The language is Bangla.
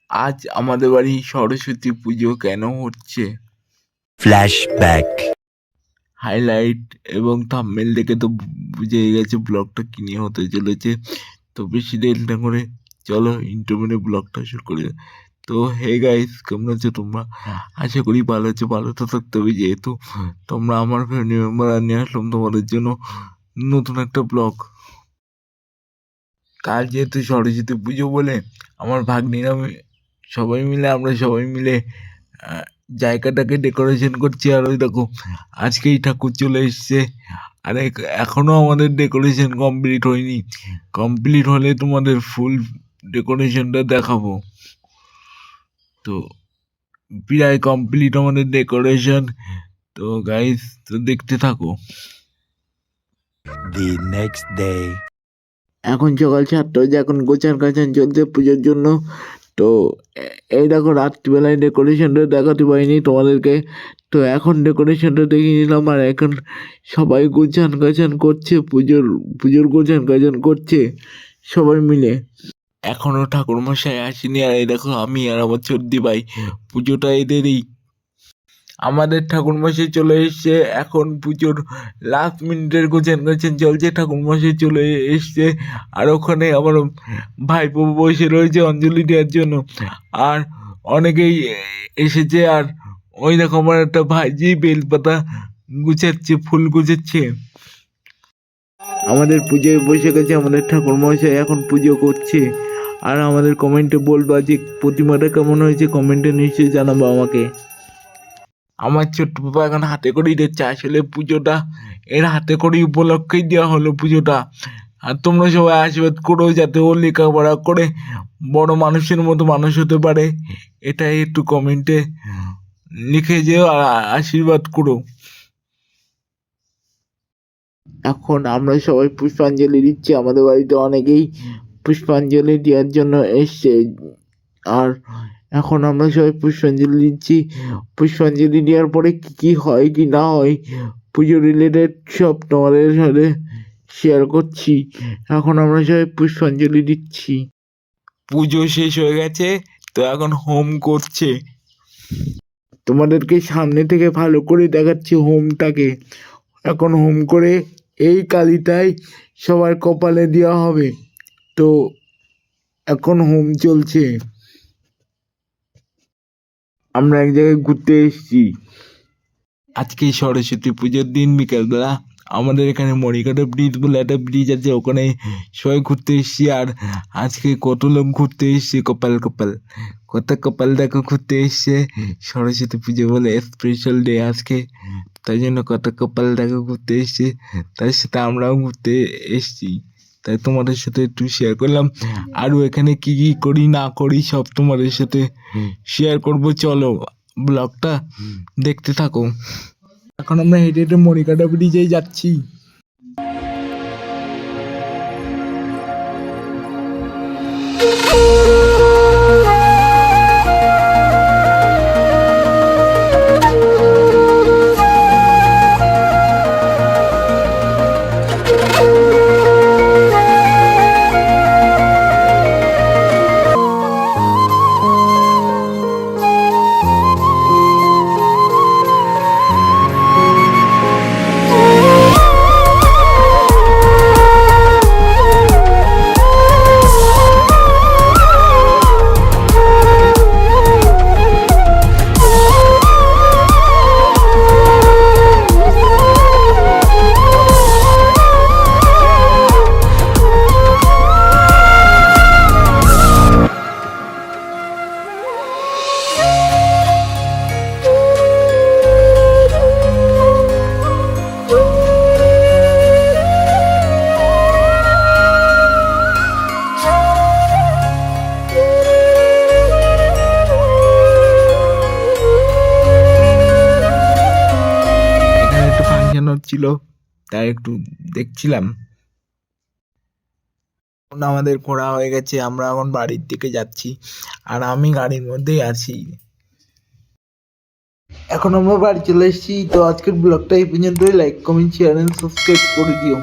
আজ আমাদের বাড়ি সরস্বতী পুজো কেন হচ্ছে? ফ্ল্যাশব্যাক। হাইলাইট এবং থাম্বনেল দেখে তো বুঝেই গেছে ব্লগটা কি নিয়ে হতে চলেছে। তো বেশি দেরি না করে চলো ইন্ট্রো মেরে ব্লগটা শুরু করি। তো হে গাইস, কেমন আছো তোমরা? আশা করি ভালো আছো। ভালো তো থাকতে হবে, যেহেতু তোমরা আমার ফ্যামিলি মেম্বার, আর নিয়ে আসলাম তোমাদের জন্য নতুন একটা ব্লগ। কাল যেহেতু সরস্বতী পুজো বলে আমার ভাগ্নিরা আমরা সবাই মিলে জায়গাটাকে ডেকোরেশন করছি। আর ওই দেখো আজকেই ঠাকুর চলে এসছে। আর এখনও আমাদের ডেকোরেশন কমপ্লিট হয়নি। কমপ্লিট হলে তোমাদের ফুল ডেকোরেশনটা দেখাবো। তো প্রায় কমপ্লিট আমাদের ডেকোরেশন। তো গাইস, তো দেখতে থাকো। The next day. এখন সকাল 7টা বাজে, এখন গোছান গাছান চলছে পুজোর জন্য। তো এই দেখো রাত্রিবেলায় ডেকোরেশনটা দেখাতে পারিনি তোমাদেরকে, তো এখন ডেকোরেশনটা দেখে নিলাম। আর এখন সবাই গোছান গাছান করছে, পুজোর গোছান গাছান করছে সবাই মিলে। এখনও ঠাকুরমশাই আসেনি। আর এই দেখো আমি আর আমার চর্দি ভাই, পুজোটা এদেরই। আমাদের ঠাকুরমশাই চলে এসছে, এখন পুজোর লাস্ট মিনিটের গোছান গাছান চলছে। ঠাকুরমশাই চলে এসছে, আর ওখানে আমার ভাইপো বসে রয়েছে অঞ্জলি দেওয়ার জন্য। আর অনেকেই এসেছে। আর ওই দেখো আমার একটা ভাইজি বেলপাতা গুছাচ্ছে, ফুল গুছাচ্ছে। আমাদের পুজোয় বসে গেছে আমাদের ঠাকুরমশাই, এখন পুজো করছে। আর আমাদের কমেন্টে বলবা যে প্রতিমাটা কেমন হয়েছে, কমেন্টে নিশ্চয়ই জানাবো আমাকে। আমার ছোট্ট বাবা এখন হাতে করেই দিচ্ছে। আসলে পুজোটা এর হাতে করেই উপলক্ষেই দেওয়া হলো পুজোটা। আর তোমরা সবাই আশীর্বাদ করো যাতে ও লেখাপড়া করে বড় মানুষের মতো মানুষ হতে পারে। এটাই একটু কমেন্টে লিখে যেও আর আশীর্বাদ করো। এখন আমরা সবাই পুষ্পাঞ্জলি দিচ্ছি। আমাদের বাড়িতে অনেকেই পুষ্পাঞ্জলি দেওয়ার জন্য এসছে। আর এখন আমরা সবাই পুষ্পাঞ্জলি দিচ্ছি। পুষ্পাঞ্জলি দেওয়ার পরে কি হয় কি না হয় পুজো রিলেটেড সব তোমাদের সাথে শেয়ার করছি। এখন আমরা সবাই পুষ্পাঞ্জলি দিচ্ছি। পুজো শেষ হয়ে গেছে, তো এখন হোম করছে। তোমাদেরকে সামনে থেকে ভালো করে দেখাচ্ছি হোমটাকে। এখন হোম করে এই কালিটাই সবার কপালে দেওয়া হবে। তো এখন হোম চলছে। আমরা এক জায়গায় ঘুরতে এসেছি। আজকে সরস্বতী পুজোর দিন বিকালবেলা আমাদের এখানে মণিকাটা ব্রিজ বলে একটা ব্রিজ আছে, ওখানে সবাই ঘুরতে এসেছি। আর আজকে কত লোক ঘুরতে এসছে, কপাল কত কপাল দেখো ঘুরতে এসছে। সরস্বতী পুজো বলে স্পেশাল ডে আজকে, তাই জন্য কত কপাল দেখো ঘুরতে এসছে। তার সাথে আমরাও ঘুরতে এসছি, তাই তোমাদের সাথে একটু শেয়ার করলাম। আরও এখানে কি কি করি না করি সব তোমাদের সাথে শেয়ার করবো। চলো ব্লগটা দেখতে থাকো। এখন আমরা হেঁটে হেঁটে মণিকাটা ব্রিজেই যাচ্ছি। ছিল, তাই একটু দেখছিলাম। আমাদের ঘোরা হয়ে গেছে, আমরা এখন বাড়ির দিকে যাচ্ছি। আর আমি গাড়ির মধ্যেই আছি। এখন আমরা বাড়ি চলে এসেছি। তো আজকের ব্লগটা এই পর্যন্তই। Like comment share and subscribe করে দিও।